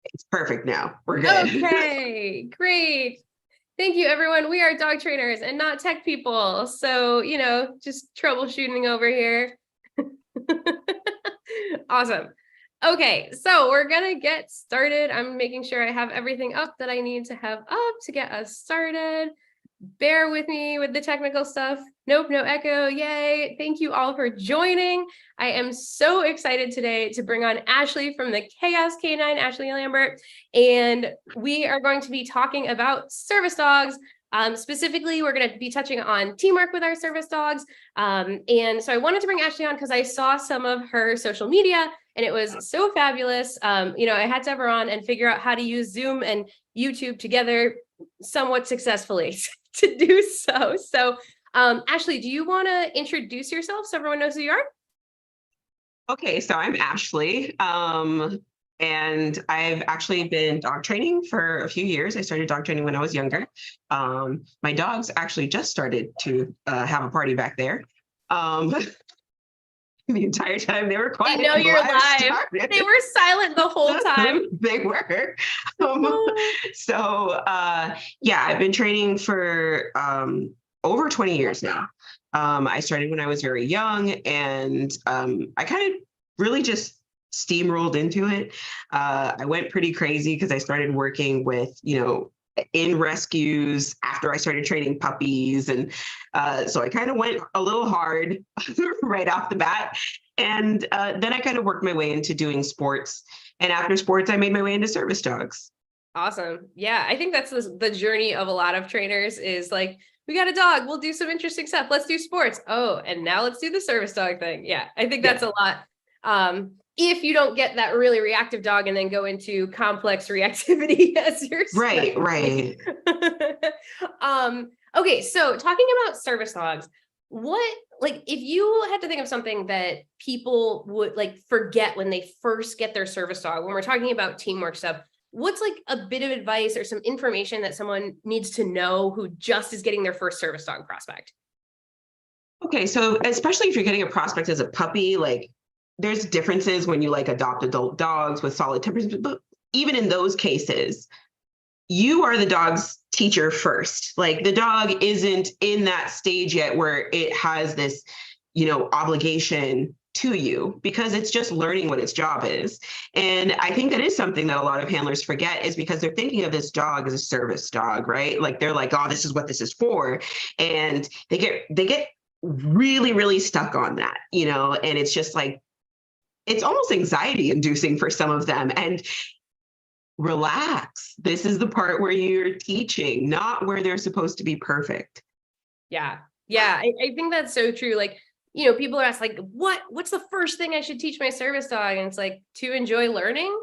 It's perfect now. We're good. Okay, great. Thank you, everyone. We are dog trainers and not tech people. So, just troubleshooting over here. Awesome. Okay, so we're gonna get started. I'm making sure I have everything up that I need to have up to get us started. Bear with me with the technical stuff. Nope, no echo. Yay. Thank you all for joining. I am so excited today to bring on Ashley from the Chaos Canine, Ashley Lambert. And we are going to be talking about service dogs. Specifically, we're going to be touching on teamwork with our service dogs. And so I wanted to bring Ashley on because I saw some of her social media and it was so fabulous. I had to have her on and figure out how to use Zoom and YouTube together somewhat successfully to do so. So, Ashley, do you want to introduce yourself so everyone knows who you are? Okay, so I'm Ashley. And I've actually been dog training for a few years. I started dog training when I was younger. My dogs actually just started to have a party back there. The entire time they were quiet. I know you're live. They were silent the whole time. They were. Yeah, I've been training for over 20 years now. I started when I was very young, and I kind of really just steamrolled into it. I went pretty crazy because I started working with, in rescues after I started training puppies. And so I kind of went a little hard right off the bat. And then I kind of worked my way into doing sports. And after sports, I made my way into service dogs. Awesome. Yeah, I think that's the journey of a lot of trainers is like, we got a dog, we'll do some interesting stuff. Let's do sports. Oh, and now let's do the service dog thing. Yeah, I think that's a lot. If you don't get that really reactive dog and then go into complex reactivity as your right. Okay, so talking about service dogs, if you had to think of something that people would forget when they first get their service dog, when we're talking about teamwork stuff, what's a bit of advice or some information that someone needs to know who just is getting their first service dog prospect? Okay, so especially if you're getting a prospect as a puppy, there's differences when you adopt adult dogs with solid tempers, but even in those cases, you are the dog's teacher first. The dog isn't in that stage yet where it has this, obligation to you because it's just learning what its job is. And I think that is something that a lot of handlers forget is because they're thinking of this dog as a service dog, right? They're like, oh, this is what this is for. And they get really, really stuck on that, and it's just it's almost anxiety inducing for some of them. And relax. This is the part where you're teaching, not where they're supposed to be perfect. Yeah. I think that's so true. People are asked what's the first thing I should teach my service dog? And it's to enjoy learning,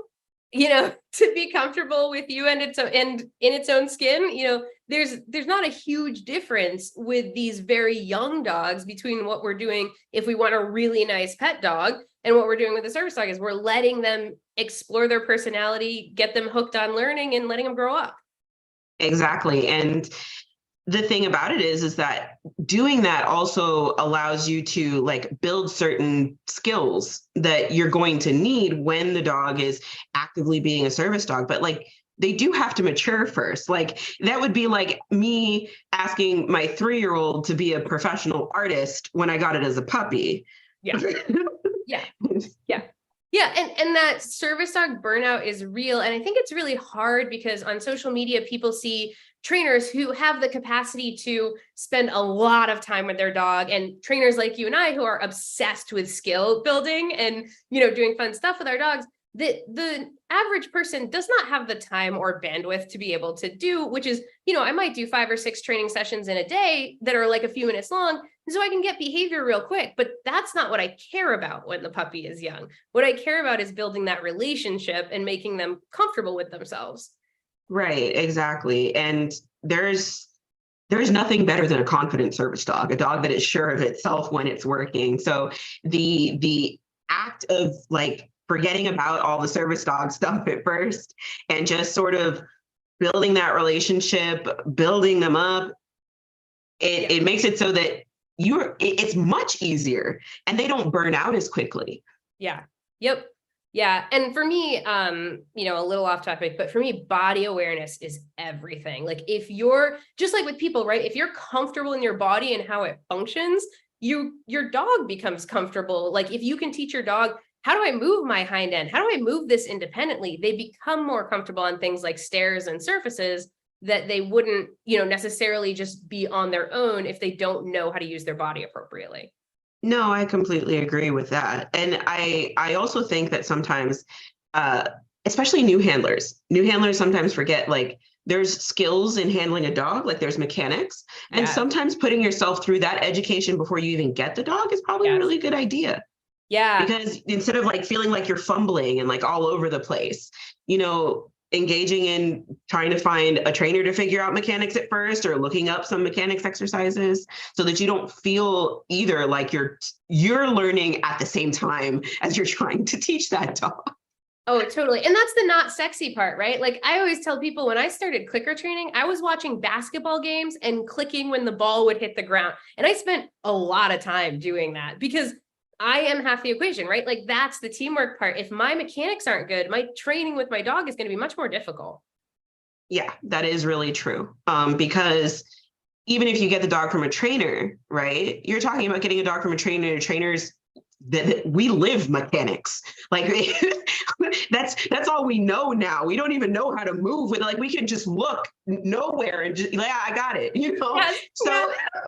to be comfortable with you and in its own skin. There's not a huge difference with these very young dogs between what we're doing if we want a really nice pet dog and what we're doing with the service dog is we're letting them explore their personality, get them hooked on learning and letting them grow up. Exactly. And the thing about it is that doing that also allows you to build certain skills that you're going to need when the dog is actively being a service dog. But they do have to mature first. That would be like me asking my 3-year-old to be a professional artist when I got it as a puppy. Yeah. Yeah. And that service dog burnout is real. And I think it's really hard because on social media, people see trainers who have the capacity to spend a lot of time with their dog and trainers like you and I who are obsessed with skill building and, doing fun stuff with our dogs. The average person does not have the time or bandwidth to be able to do, which is, I might do 5 or 6 training sessions in a day that are a few minutes long. So I can get behavior real quick, but that's not what I care about when the puppy is young. What I care about is building that relationship and making them comfortable with themselves. Right, exactly. And there's nothing better than a confident service dog, a dog that is sure of itself when it's working. So the act of forgetting about all the service dog stuff at first and just sort of building that relationship, building them up, it makes it so that it's much easier and they don't burn out as quickly. Yeah. Yep. Yeah. And for me, you know, a little off topic, but for me, body awareness is everything. Like if you're just like with people, right? If you're comfortable in your body and how it functions, your dog becomes comfortable. Like if you can teach your dog, how do I move my hind end? How do I move this independently? They become more comfortable on things like stairs and surfaces that they wouldn't, you know, necessarily just be on their own if they don't know how to use their body appropriately. No, I completely agree with that. And I also think that sometimes, uh, especially new handlers sometimes forget like there's skills in handling a dog, like there's mechanics. And Yeah. sometimes putting yourself through that education before you even get the dog is probably a Yes. really good idea. Yeah. Because instead of like feeling like you're fumbling and like all over the place, you know, engaging in trying to find a trainer to figure out mechanics at first or looking up some mechanics exercises so that you don't feel either like you're learning at the same time as you're trying to teach that dog. Oh, totally. And that's the not sexy part, right? Like I always tell people when I started clicker training, I was watching basketball games and clicking when the ball would hit the ground. And I spent a lot of time doing that because I am half the equation, right? Like that's the teamwork part. If my mechanics aren't good, my training with my dog is going to be much more difficult. Yeah, that is really true. Because even if you get the dog from a trainer, right? You're talking about getting a dog from a trainer, trainers that we live mechanics. Like that's all we know now. We don't even know how to move with like we can just look nowhere and just yeah, I got it, you know. Yes, So yeah.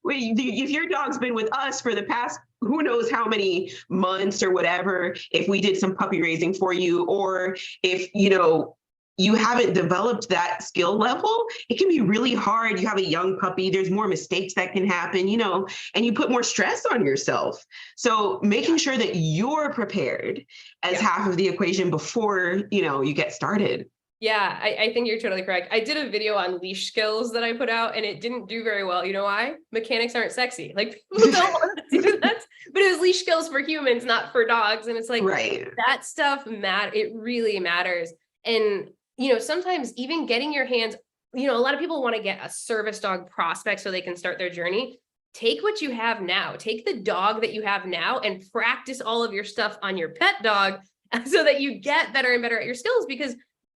if your dog's been with us for the past who knows how many months or whatever, if we did some puppy raising for you, or if you know you haven't developed that skill level, it can be really hard. You have a young puppy, there's more mistakes that can happen, you know, and you put more stress on yourself. So making sure that you're prepared as half of the equation before, you know, you get started. Yeah, I think you're totally correct. I did a video on leash skills that I put out and it didn't do very well. You know why? Mechanics aren't sexy. Like people don't want to do that. But it was leash skills for humans, not for dogs. And it's like Right. that stuff it really matters. And you know, sometimes even getting your hands, you know, a lot of people want to get a service dog prospect so they can start their journey. Take what you have now, take the dog that you have now and practice all of your stuff on your pet dog so that you get better and better at your skills because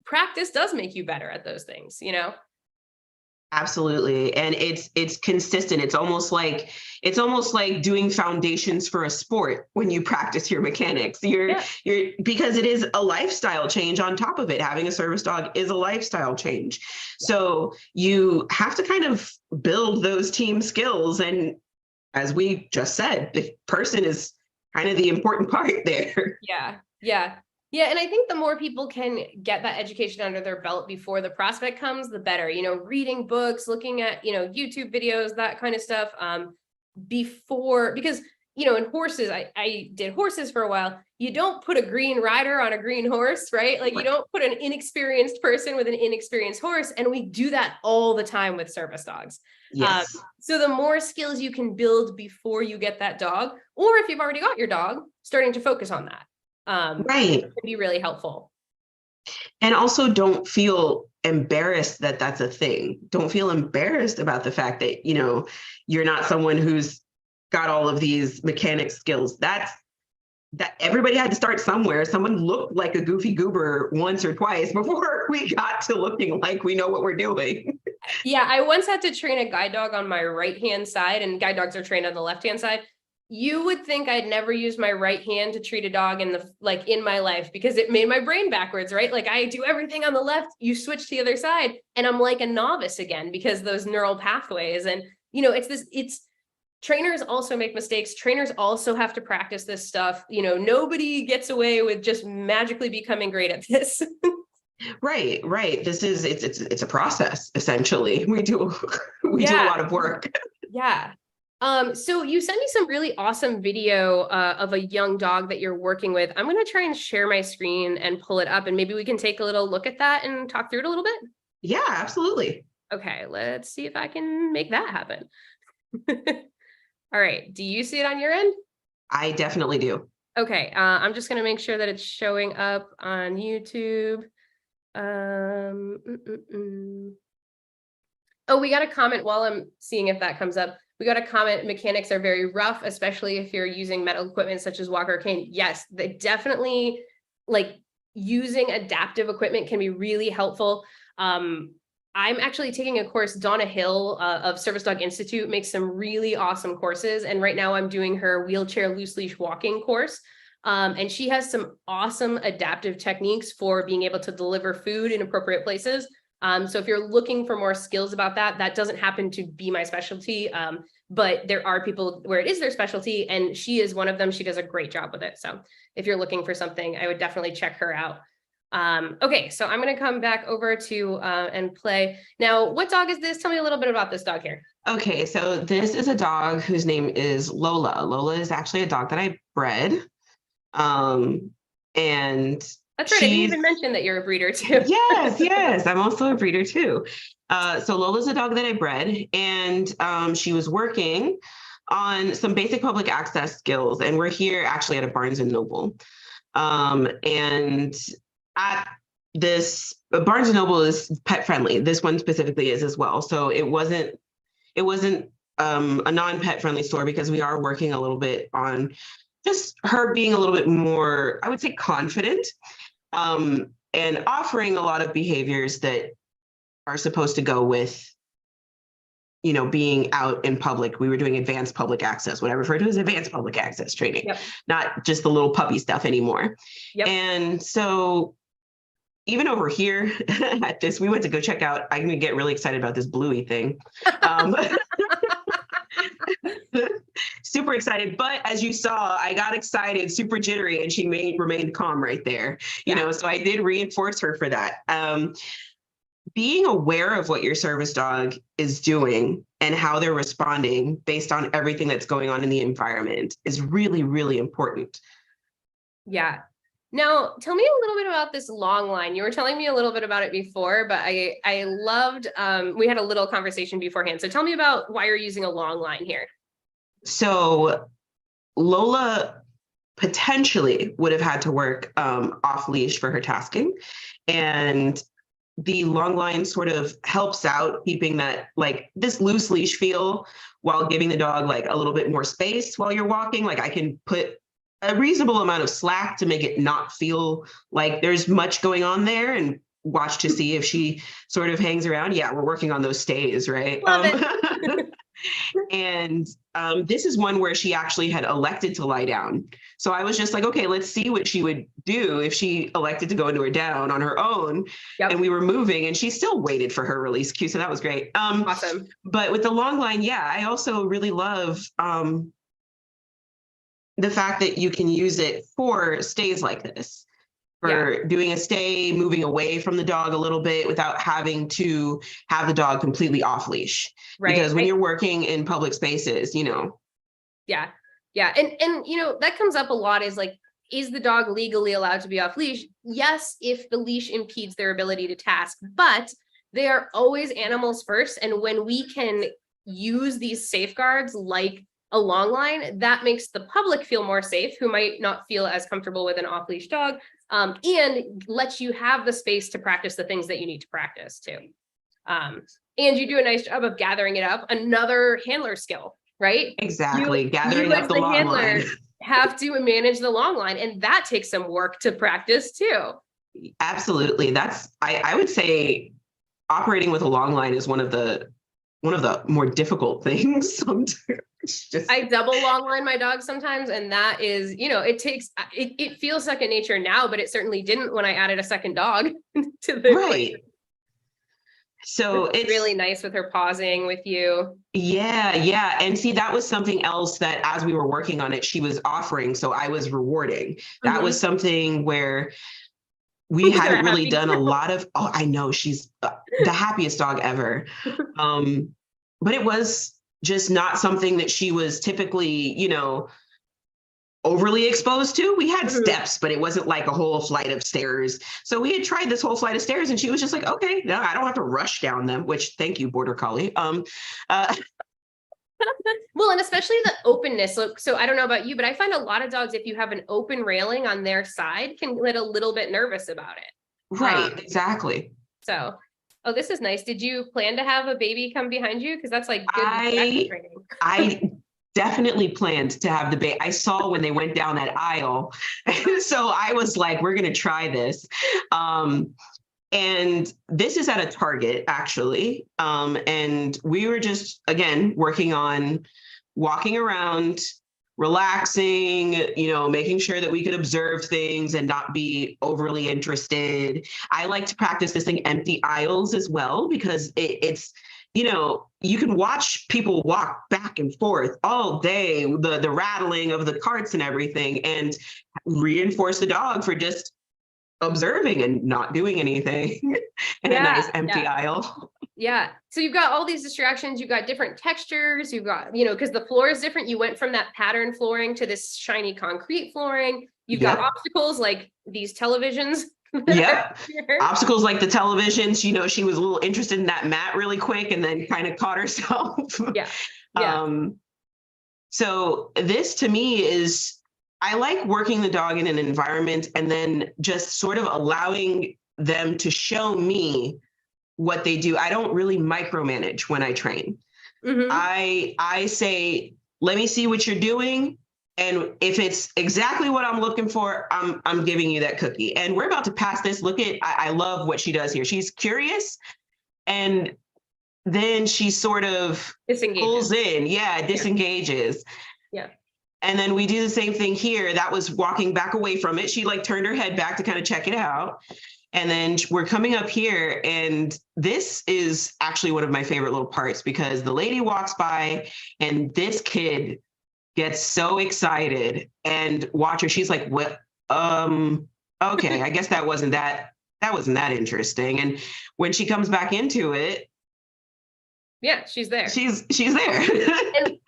practice does make you better at those things, you know? Absolutely. And it's consistent. It's almost like doing foundations for a sport when you practice your mechanics. You're because it is a lifestyle change on top of it. Having a service dog is a lifestyle change. So you have to kind of build those team skills. And as we just said, the person is kind of the important part there. Yeah. Yeah. Yeah. And I think the more people can get that education under their belt before the prospect comes, the better, you know, reading books, looking at, you know, YouTube videos, that kind of stuff. Because, you know, in horses, I did horses for a while. You don't put a green rider on a green horse, right? Like you don't put an inexperienced person with an inexperienced horse. And we do that all the time with service dogs. Yes. So the more skills you can build before you get that dog, or if you've already got your dog, starting to focus on that. Right. Can be really helpful. And also don't feel embarrassed that that's a thing. Don't feel embarrassed about the fact that, you know, you're not someone who's got all of these mechanic skills. That everybody had to start somewhere. Someone looked like a goofy goober once or twice before we got to looking like we know what we're doing. Yeah, I once had to train a guide dog on my right-hand side, and guide dogs are trained on the left-hand side. You would think I'd never use my right hand to treat a dog in my life because it made my brain backwards, right? Like I do everything on the left, you switch to the other side, and I'm like a novice again because those neural pathways. And, you know, trainers also make mistakes. Trainers also have to practice this stuff. You know, nobody gets away with just magically becoming great at this. Right. It's a process, essentially. We do a lot of work. Yeah. So you sent me some really awesome video of a young dog that you're working with. I'm going to try and share my screen and pull it up and maybe we can take a little look at that and talk through it a little bit. Yeah, absolutely. Okay, let's see if I can make that happen. All right. Do you see it on your end? I definitely do. Okay. I'm just going to make sure that it's showing up on YouTube. Oh, we got a comment while I'm seeing if that comes up. We got a comment, mechanics are very rough, especially if you're using metal equipment such as walker or cane. Yes, they definitely like using adaptive equipment can be really helpful. I'm actually taking a course. Donna Hill of Service Dog Institute makes some really awesome courses. And right now I'm doing her wheelchair loose leash walking course. And she has some awesome adaptive techniques for being able to deliver food in appropriate places. So if you're looking for more skills about that, that doesn't happen to be my specialty. But there are people where it is their specialty, and she is one of them. She does a great job with it. So if you're looking for something, I would definitely check her out. Okay, so I'm going to come back over to and play. Now, what dog is this? Tell me a little bit about this dog here. Okay, so this is a dog whose name is Lola. Lola is actually a dog that I bred. And that's right. I didn't even mention that you're a breeder too. Yes. I'm also a breeder too. So Lola's a dog that I bred, and she was working on some basic public access skills. And we're here actually at a Barnes and Noble. And at this Barnes and Noble is pet friendly. This one specifically is as well. So it wasn't a non-pet friendly store, because we are working a little bit on just her being a little bit more, I would say, confident, and offering a lot of behaviors that are supposed to go with, being out in public. We were doing advanced public access, what I refer to as advanced public access training, not just the little puppy stuff anymore. And so even over here at this, we went to go check out, I'm going to get really excited about this Bluey thing. Super excited, but as you saw, I got excited, super jittery, and she remained calm right there. So I did reinforce her for that. Being aware of what your service dog is doing and how they're responding based on everything that's going on in the environment is really, really important. Yeah. Now, tell me a little bit about this long line. You were telling me a little bit about it before, but I loved, we had a little conversation beforehand. So tell me about why you're using a long line here. So Lola potentially would have had to work off leash for her tasking, and the long line sort of helps out keeping that, like, this loose leash feel while giving the dog like a little bit more space while you're walking. Like, I can put a reasonable amount of slack to make it not feel like there's much going on there, and watch to see if she sort of hangs around. Yeah, we're working on those stays, right? Love it. And this is one where she actually had elected to lie down. So I was just like, okay, let's see what she would do if she elected to go into her down on her own. And we were moving, and she still waited for her release cue. So that was great. Awesome. But with the long line, I also really love the fact that you can use it for stays like this. For doing a stay, moving away from the dog a little bit without having to have the dog completely off leash. Right. Because when you're working in public spaces, Yeah. And that comes up a lot, is like, is the dog legally allowed to be off leash? Yes, if the leash impedes their ability to task, but they are always animals first. And when we can use these safeguards like a long line, that makes the public feel more safe, who might not feel as comfortable with an off leash dog, and lets you have the space to practice the things that you need to practice too. And you do a nice job of gathering it up. Another handler skill, right? Exactly. Gathering up the long line. Have to manage the long line, and that takes some work to practice too. Absolutely. That's, I would say operating with a long line is one of the more difficult things sometimes. I double long line my dog sometimes, and that is, it feels second nature now, but it certainly didn't when I added a second dog to the equation. So it's really nice with her pausing with you. Yeah. And see, that was something else that as we were working on it, she was offering. So I was rewarding. That was something where we hadn't really done a lot of, I know, she's the happiest dog ever. But it was just not something that she was typically, overly exposed to. We had steps, but it wasn't like a whole flight of stairs. So we had tried this whole flight of stairs, and she was just like, okay, no, I don't have to rush down them, which, thank you, Border Collie. Well, and especially the openness. So I don't know about you, but I find a lot of dogs, if you have an open railing on their side, can get a little bit nervous about it. Right, exactly. So, this is nice. Did you plan to have a baby come behind you? Because that's like good training. definitely planned to have the baby. I saw when they went down that aisle. So I was like, we're going to try this. And this is at a Target, actually. And we were just, again, working on walking around, relaxing, making sure that we could observe things and not be overly interested. I like to practice this thing, empty aisles as well, because it's, you can watch people walk back and forth all day, the rattling of the carts and everything, and reinforce the dog for just observing and not doing anything in a nice empty aisle. Yeah. So you've got all these distractions, you've got different textures, you've got, because the floor is different. You went from that pattern flooring to this shiny concrete flooring. You've got obstacles like these televisions. Yeah. Obstacles like the televisions. She was a little interested in that mat really quick and then kind of caught herself. So this to me is, I like working the dog in an environment and then just sort of allowing them to show me what they do. I don't really micromanage when I train. Mm-hmm. I say, let me see what you're doing. And if it's exactly what I'm looking for, I'm giving you that cookie. And we're about to pass this. Look at, I love what she does here. She's curious. And then she sort of pulls in. Yeah, disengages. Yeah. And then we do the same thing here. That was walking back away from it. She turned her head back to kind of check it out. And then we're coming up here, and this is actually one of my favorite little parts, because the lady walks by and this kid gets so excited, and watch her. She's like, what? Okay, I guess that wasn't that interesting. And when she comes back into it, yeah, she's there. She's there.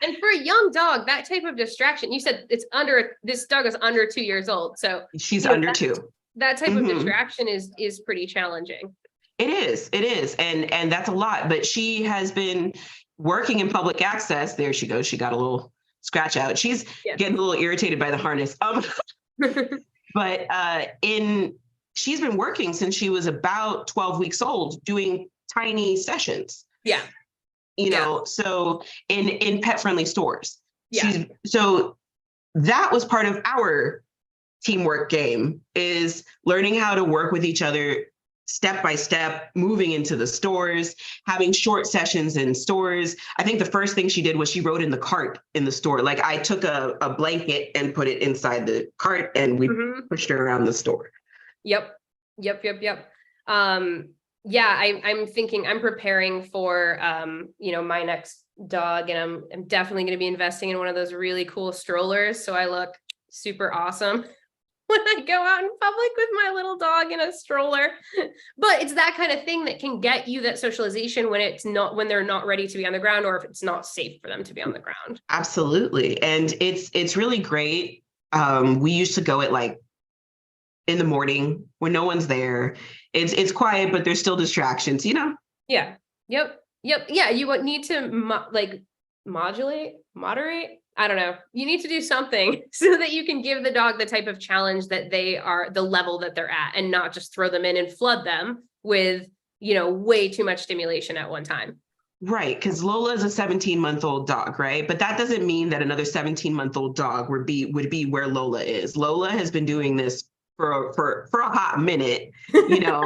and for a young dog, that type of distraction, you said this dog is under 2 years old. So she's under 2. That type of distraction is pretty challenging. It is. And that's a lot, but she has been working in public access. There she goes. She got a little scratch out. She's getting a little irritated by the harness. But she's been working since she was about 12 weeks old, doing tiny sessions. Yeah. So in pet friendly stores. Yeah. So that was part of our teamwork game, is learning how to work with each other step by step, moving into the stores, having short sessions in stores. I think the first thing she did was she rode in the cart in the store. Like, I took a blanket and put it inside the cart, and we pushed her around the store. Yep. I'm thinking, I'm preparing for, my next dog, and I'm definitely going to be investing in one of those really cool strollers, so I look super awesome when I go out in public with my little dog in a stroller. But it's that kind of thing that can get you that socialization when they're not ready to be on the ground, or if it's not safe for them to be on the ground. Absolutely. And it's really great. We used to go at in the morning when no one's there. It's quiet, but there's still distractions, Yeah. Yep. Yeah. You would need to moderate. I don't know. You need to do something so that you can give the dog the type of challenge that they are, the level that they're at, and not just throw them in and flood them with, way too much stimulation at one time. Right. Because Lola is a 17-month-old dog, right? But that doesn't mean that another 17-month-old dog would be where Lola is. Lola has been doing this for a hot minute, and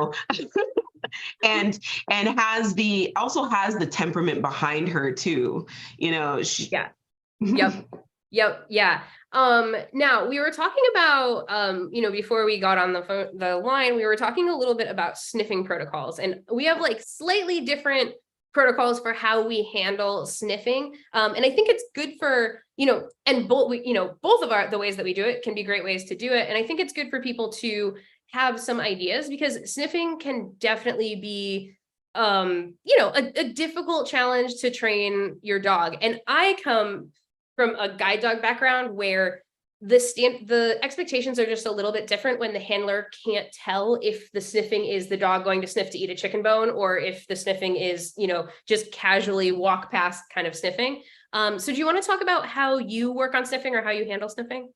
also has the temperament behind her too. Yep. Yeah. Now we were talking about, before we got on the line, we were talking a little bit about sniffing protocols, and we have slightly different protocols for how we handle sniffing. And I think it's good for, and both of the ways that we do it can be great ways to do it. And I think it's good for people to have some ideas, because sniffing can definitely be, a difficult challenge to train your dog. And I come from a guide dog background where the expectations are just a little bit different when the handler can't tell if the sniffing is the dog going to sniff to eat a chicken bone, or if the sniffing is, just casually walk past kind of sniffing. So do you want to talk about how you work on sniffing, or how you handle sniffing?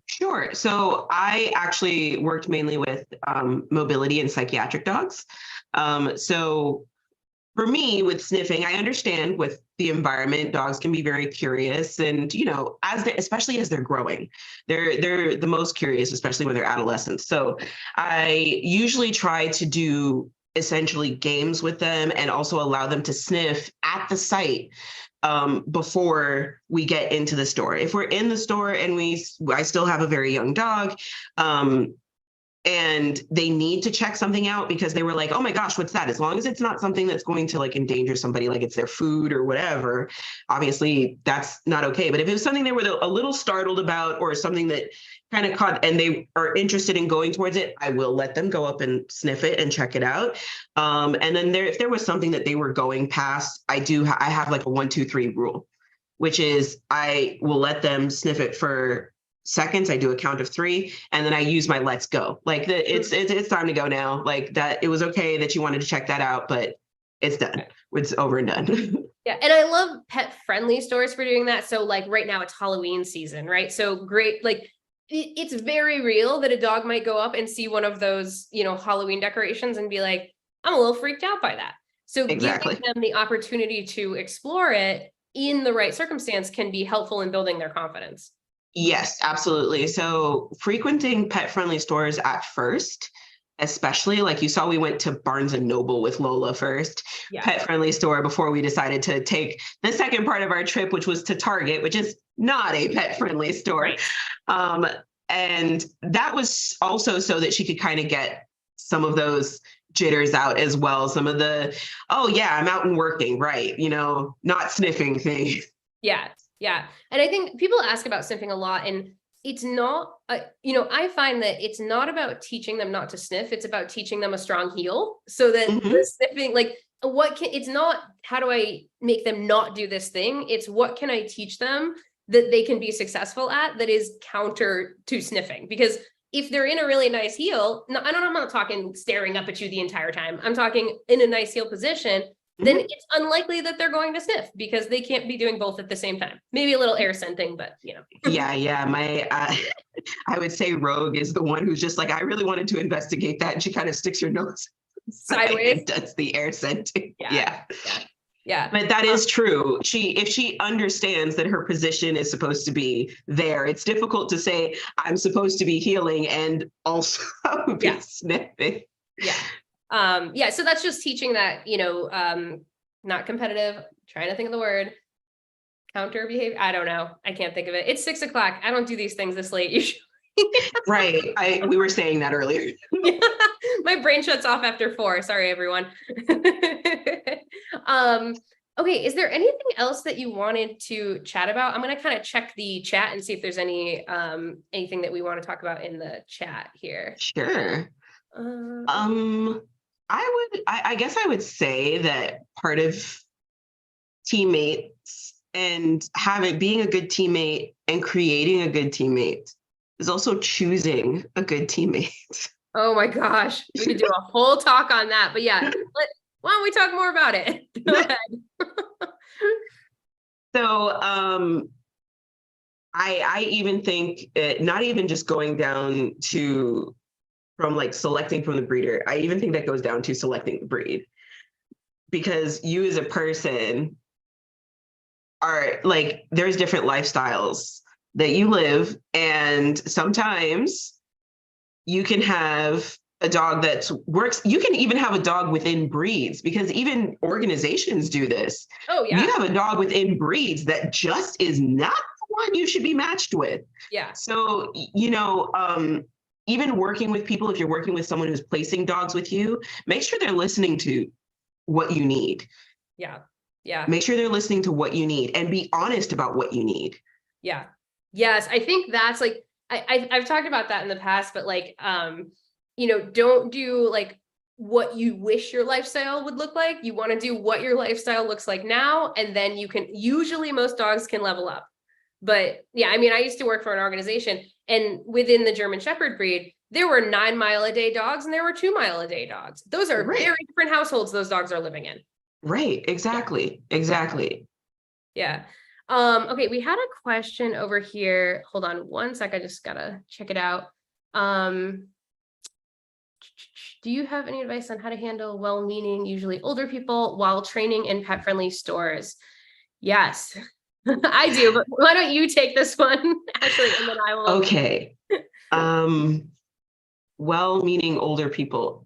Sure. So I actually worked mainly with mobility and psychiatric dogs. So for me with sniffing, I understand with the environment, dogs can be very curious, and as they, especially as they're growing, they're the most curious, especially when they're adolescents. So I usually try to do essentially games with them and also allow them to sniff at the site before we get into the store. If we're in the store and I still have a very young dog, and they need to check something out because they were like, oh my gosh, what's that? As long as it's not something that's going to like endanger somebody, like it's their food or whatever, obviously that's not okay. But if it was something they were a little startled about, or something that kind of caught and they are interested in going towards it, I will let them go up and sniff it and check it out. And then if there was something that they were going past, I have like a 1, 2, 3 rule, which is I will let them sniff it for seconds. I do a count of 3, and then I use my let's go. Like it's time to go now. Like that, it was okay that you wanted to check that out, but it's done. It's over and done. Yeah. And I love pet friendly stores for doing that. So like right now it's Halloween season, right? So great. Like it's very real that a dog might go up and see one of those, Halloween decorations and be like, I'm a little freaked out by that. So Exactly. giving them the opportunity to explore it in the right circumstance can be helpful in building their confidence. Yes, absolutely. So frequenting pet-friendly stores at first, especially like you saw, we went to Barnes and Noble with Lola first, Yeah. pet-friendly store, before we decided to take the second part of our trip, which was to Target, which is not a pet-friendly store. Right. And that was also so that she could kind of get some of those jitters out as well. Some of the, oh yeah, I'm out and working, right? Not sniffing things. Yeah. Yeah. And I think people ask about sniffing a lot, and it's not, I find that it's not about teaching them not to sniff. It's about teaching them a strong heel so that the sniffing, like it's not, how do I make them not do this thing? It's what can I teach them that they can be successful at that is counter to sniffing? Because if they're in a really nice heel, I'm not talking staring up at you the entire time. I'm talking in a nice heel position. Then it's unlikely that they're going to sniff because they can't be doing both at the same time. Maybe a little air scenting, but Yeah. I would say Rogue is the one who's just like, I really wanted to investigate that. And she kind of sticks her nose sideways and does the air scenting. Yeah. But that is true. If she understands that her position is supposed to be there, it's difficult to say, I'm supposed to be healing and also be sniffing. Yeah. So that's just teaching that, not competitive, trying to think of the word, counter behavior. I don't know. I can't think of it. It's 6:00. I don't do these things this late usually. Right. We were saying that earlier. My brain shuts off after 4. Sorry, everyone. Okay. Is there anything else that you wanted to chat about? I'm going to kind of check the chat and see if there's anything that we want to talk about in the chat here. Sure. I guess I would say that part of teammates and being a good teammate and creating a good teammate is also choosing a good teammate. Oh my gosh, we could do a whole talk on that, but yeah, why don't we talk more about it? Go ahead. So, I even think not even just going down to from like selecting from the breeder. I even think that goes down to selecting the breed, because you as a person are like, there's different lifestyles that you live. And sometimes you can have a dog that works. You can even have a dog within breeds, because even organizations do this. Oh yeah. You have a dog within breeds that just is not the one you should be matched with. Yeah. So, even working with people, if you're working with someone who's placing dogs with you, make sure they're listening to what you need. Yeah. Make sure they're listening to what you need and be honest about what you need. Yeah. Yes. I think that's like, I've talked about that in the past, but like, don't do like what you wish your lifestyle would look like. You want to do what your lifestyle looks like now. And then usually most dogs can level up. But yeah, I mean, I used to work for an organization, and within the German Shepherd breed, there were 9-mile-a-day dogs and there were 2-mile-a-day dogs. Those are very different households those dogs are living in. Right. Exactly. Yeah. Okay. We had a question over here. Hold on one sec. I just gotta check it out. do you have any advice on how to handle well-meaning, usually older people, while training in pet-friendly stores? Yes, I do, but why don't you take this one, Ashley, and then I will. Okay. Well-meaning older people.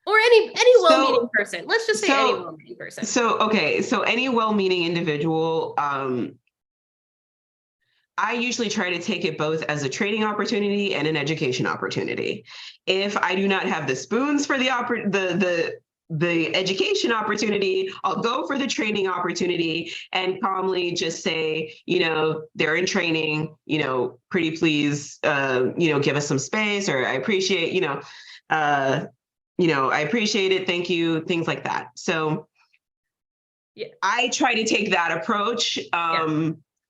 Or any well-meaning person. Let's just say any well-meaning person. So any well-meaning individual, I usually try to take it both as a training opportunity and an education opportunity. If I do not have the spoons for the education opportunity, I'll go for the training opportunity and calmly just say, they're in training, pretty please, give us some space, or I appreciate, I appreciate it. Thank you. Things like that. So yeah, I try to take that approach.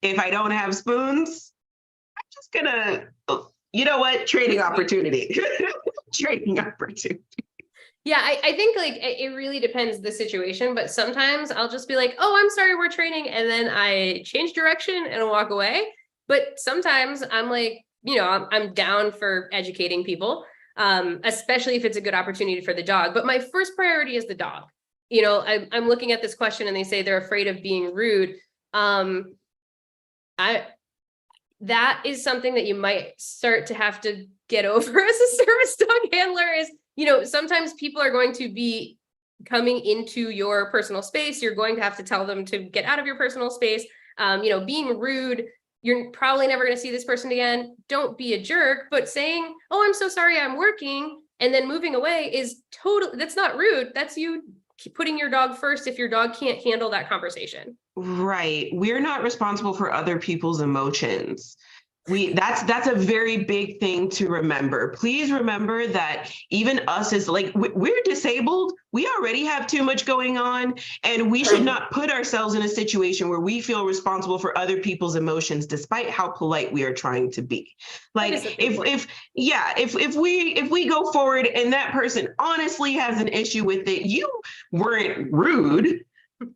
If I don't have spoons, I'm just gonna, training opportunity. Training opportunity. Yeah, I think like it really depends the situation, but sometimes I'll just be like, oh, I'm sorry, we're training. And then I change direction and walk away. But sometimes I'm like, I'm down for educating people, especially if it's a good opportunity for the dog. But my first priority is the dog. I'm looking at this question and they say they're afraid of being rude. That is something that you might start to have to get over as a service dog handler is, sometimes people are going to be coming into your personal space. You're going to have to tell them to get out of your personal space. Being rude, you're probably never going to see this person again. Don't be a jerk, but saying, oh, I'm so sorry, I'm working, and then moving away is that's not rude. That's you putting your dog first if your dog can't handle that conversation. Right. We're not responsible for other people's emotions. That's a very big thing to remember. Please remember that even us as we're disabled. We already have too much going on, and we should not put ourselves in a situation where we feel responsible for other people's emotions, despite how polite we are trying to be. If we go forward and that person honestly has an issue with it, you weren't rude.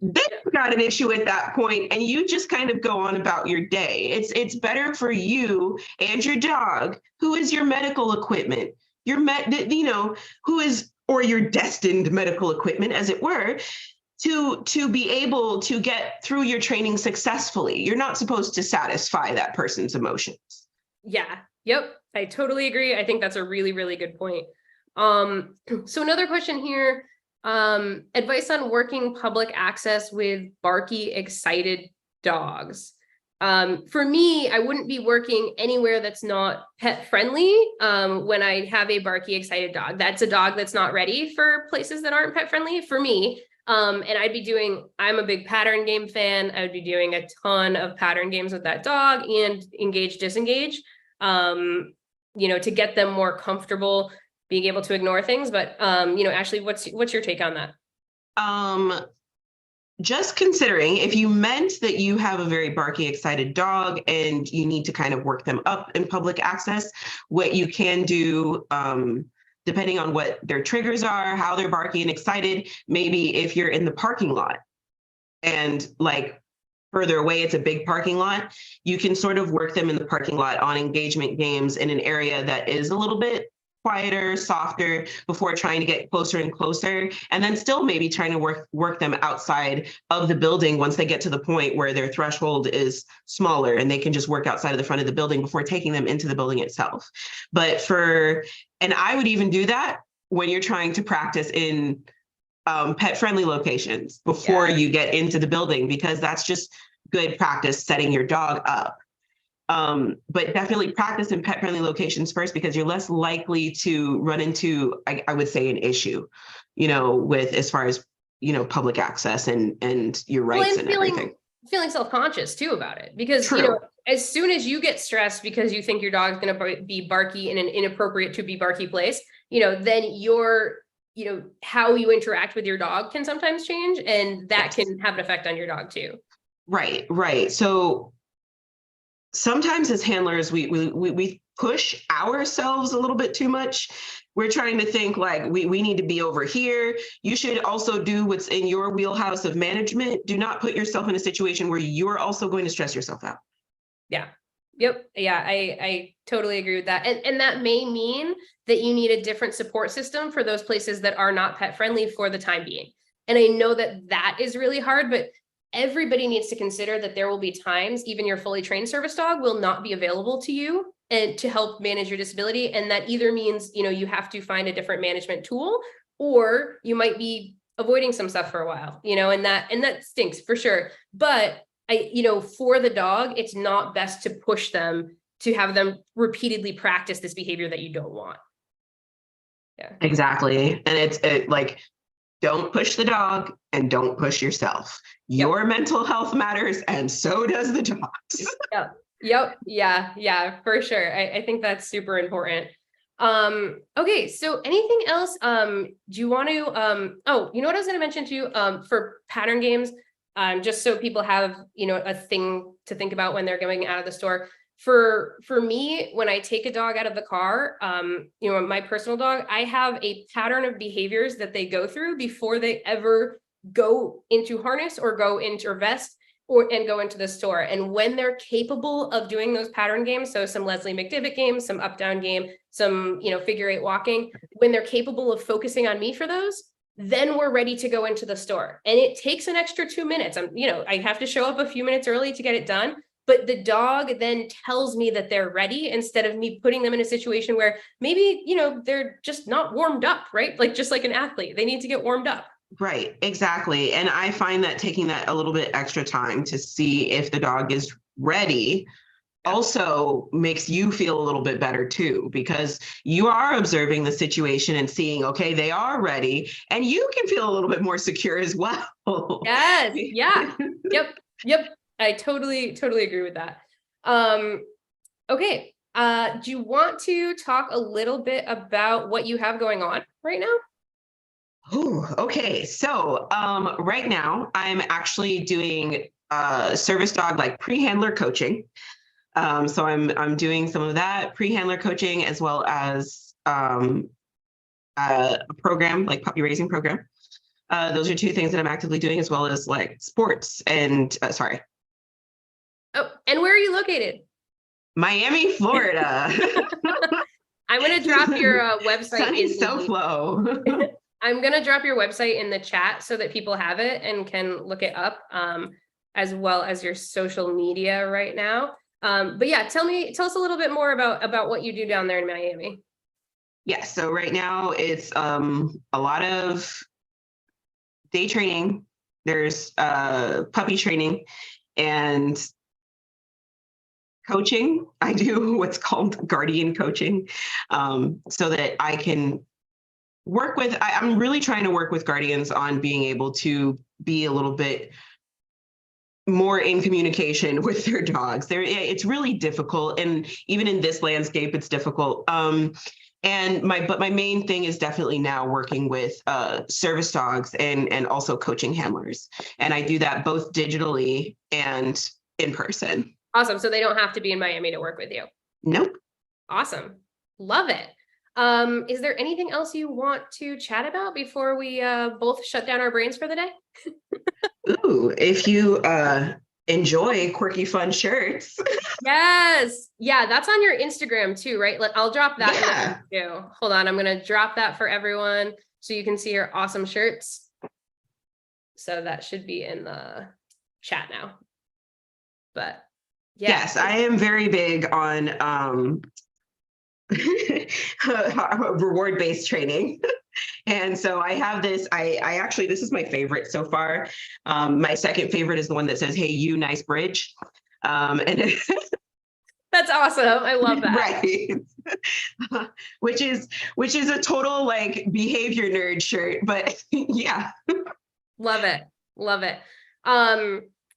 They've got an issue at that point, and you just kind of go on about your day. It's better for you and your dog, who is your medical equipment, who is, or your destined medical equipment, as it were, to be able to get through your training successfully. You're not supposed to satisfy that person's emotions. Yeah. Yep. I totally agree. I think that's a really, really good point. So another question here. Advice on working public access with barky, excited dogs. For me, I wouldn't be working anywhere that's not pet friendly when I have a barky, excited dog. That's a dog that's not ready for places that aren't pet friendly for me. And I'm a big pattern game fan. I would be doing a ton of pattern games with that dog and engage, disengage, to get them more comfortable being able to ignore things. But, Ashley, what's your take on that? Just considering, if you meant that you have a very barky, excited dog and you need to kind of work them up in public access, what you can do, depending on what their triggers are, how they're barky and excited, maybe if you're in the parking lot and further away, it's a big parking lot, you can sort of work them in the parking lot on engagement games in an area that is a little bit quieter, softer, before trying to get closer and closer, and then still maybe trying to work them outside of the building once they get to the point where their threshold is smaller and they can just work outside of the front of the building before taking them into the building itself. And I would even do that when you're trying to practice in pet-friendly locations before you get into the building, because that's just good practice setting your dog up. But definitely practice in pet-friendly locations first, because you're less likely to run into, I would say, an issue, with as far as, public access and your rights and everything. Feeling self-conscious too about it, because, as soon as you get stressed because you think your dog's going to be barky in an inappropriate to be barky place, then how you interact with your dog can sometimes change, and that can have an effect on your dog too. Right. So sometimes as handlers, we push ourselves a little bit too much. We're trying to think we need to be over here. You should also do what's in your wheelhouse of management. Do not put yourself in a situation where you're also going to stress yourself out. Yeah. Yep. Yeah, I totally agree with that. And that may mean that you need a different support system for those places that are not pet friendly for the time being. And I know that that is really hard, but everybody needs to consider that there will be times even your fully trained service dog will not be available to you and to help manage your disability. And that either means, you have to find a different management tool, or you might be avoiding some stuff for a while, and that stinks for sure. But for the dog, it's not best to push them to have them repeatedly practice this behavior that you don't want. Yeah. Exactly. And it's like, don't push the dog and don't push yourself. Your mental health matters, and so does the dog's. Yep. Yeah, for sure. I think that's super important. Okay, so anything else? Do you want to, you know what I was going to mention to you, for pattern games, just so people have, a thing to think about when they're going out of the store. For me, when I take a dog out of the car, my personal dog, I have a pattern of behaviors that they go through before they ever go into harness or go into vest and go into the store. And when they're capable of doing those pattern games, so some Leslie McDivitt games, some up down game, some, figure eight walking, when they're capable of focusing on me for those, then we're ready to go into the store. And it takes an extra 2 minutes. I have to show up a few minutes early to get it done. But the dog then tells me that they're ready, instead of me putting them in a situation where maybe, they're just not warmed up, right? Like, just like an athlete, they need to get warmed up. Right, exactly. And I find that taking that a little bit extra time to see if the dog is ready also makes you feel a little bit better too, because you are observing the situation and seeing, okay, they are ready, and you can feel a little bit more secure as well. Yes. Yeah. Yep. I totally agree with that. Okay. Do you want to talk a little bit about what you have going on right now? Oh, okay. So right now I'm actually doing service dog like pre-handler coaching. So I'm doing some of that pre-handler coaching, as well as a program like puppy raising program. Those are two things that I'm actively doing, as well as like sports and Oh, and where are you located? Miami, Florida. I'm going to drop your website. Sunny SoFlo. I'm going to drop your website in the chat so that people have it and can look it up, as well as your social media right now. But yeah, tell us a little bit more about what you do down there in Miami. Yeah, so right now it's a lot of day training. There's puppy training and coaching. I do what's called guardian coaching, so that I can work with, I'm really trying to work with guardians on being able to be a little bit more in communication with their dogs. It's really difficult. And even in this landscape, it's difficult. But my main thing is definitely now working with service dogs and also coaching handlers. And I do that both digitally and in person. Awesome. So they don't have to be in Miami to work with you. Nope. Awesome. Love it. Is there anything else you want to chat about before we both shut down our brains for the day? Ooh, if you enjoy quirky fun shirts. Yes. Yeah, that's on your Instagram too, right? I'll drop that in too. Hold on, I'm gonna drop that for everyone so you can see your awesome shirts. So that should be in the chat now. But yeah. Yes, I am very big on reward-based training. And so I have this, I actually, this is my favorite so far. My second favorite is the one that says, "Hey, you nice bridge." And that's awesome. I love that. Right. which is a total like behavior nerd shirt, but yeah. Love it.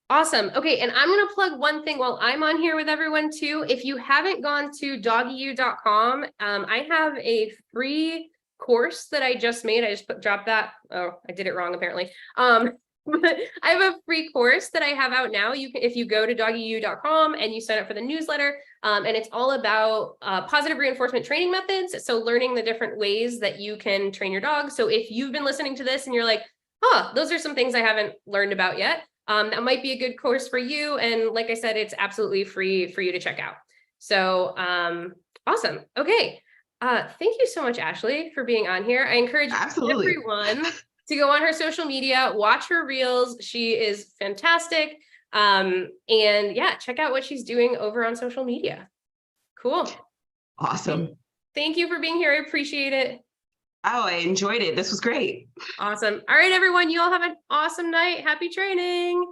Awesome. Okay. And I'm going to plug one thing while I'm on here with everyone too. If you haven't gone to doggyu.com, I have a free course that I just made. I just dropped that. Oh, I did it wrong apparently. But I have a free course that I have out now. You can, if you go to doggyu.com and you sign up for the newsletter, and it's all about positive reinforcement training methods. So learning the different ways that you can train your dog. So if you've been listening to this and you're like, those are some things I haven't learned about yet, that might be a good course for you. And like I said, it's absolutely free for you to check out. So awesome. Okay. Thank you so much, Ashley, for being on here. I encourage Absolutely. everyone to go on her social media, watch her reels. She is fantastic. And yeah, check out what she's doing over on social media. Cool. Awesome. Thank you for being here. I appreciate it. Oh, I enjoyed it. This was great. Awesome. All right, everyone, you all have an awesome night. Happy training.